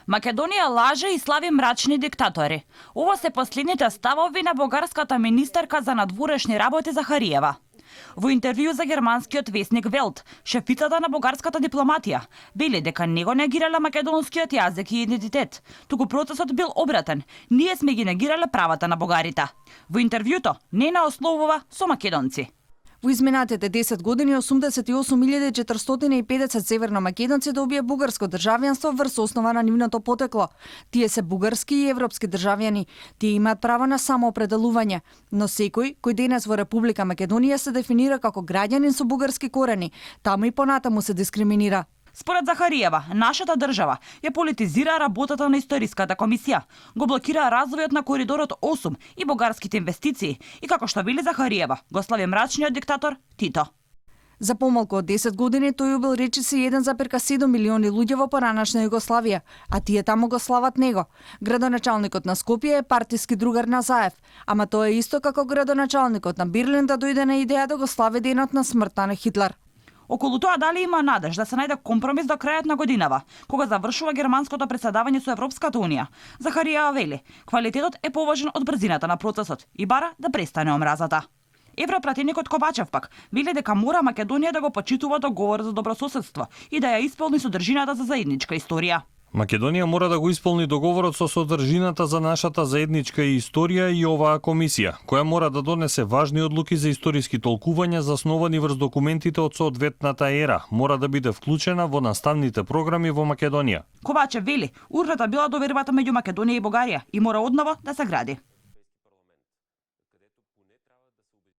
Македонија лаже и слави мрачни диктатори. Ово се последните ставови на бугарската министерка за надворешни работи Захариева. Во интервју за германскиот весник Велт, шефицата на бугарската дипломатија вели дека не го негирала македонскиот јазик и идентитет, туку процесот бил обратен. Ние сме ги негирале правата на бугарите. Во интервјуто не наословува со македонци. Во изминатите 10 години 88.450 северномакедонци добија бугарско државјанство врз основа на нивното потекло. Тие се бугарски и европски државјани. Тие имаат право на самоопределување, но секој кој денес во Република Македонија се дефинира како граѓанин со бугарски корени, таму и понатаму се дискриминира. Според Захариева, нашата држава ја политизира работата на Историската комисија, го блокира развојот на коридорот 8 и бугарските инвестиции и, како што вели Захариева, го слави мрачниот диктатор Тито. За помалку од 10 години тој убил речиси 1,7 милиони луѓе во поранешна Југославија, а тие таму го слават него. Градоначалникот на Скопје е партиски другар на Заев, ама тоа е исто како градоначалникот на Берлин да дојде на идеја да го слави денот на смртта на Хитлер. Околу тоа дали има надеж да се најде компромис до крајот на годинава, кога завршува германското председавање со Европската унија. Захариева вели, квалитетот е поважен од брзината на процесот и бара да престане омразата. Европратеникот Ковачев пак вели дека мора Македонија да го почитува договорот за добрососедство и да ја исполни содржината за заедничка историја. Македонија мора да го исполни договорот со содржината за нашата заедничка историја и оваа комисија, која мора да донесе важни одлуки за историски толкувања засновани врз документите од соодветната ера, мора да биде вклучена во наставните програми во Македонија. Ковачев вели, урната била довербата меѓу Македонија и Бугарија и мора одново да се гради.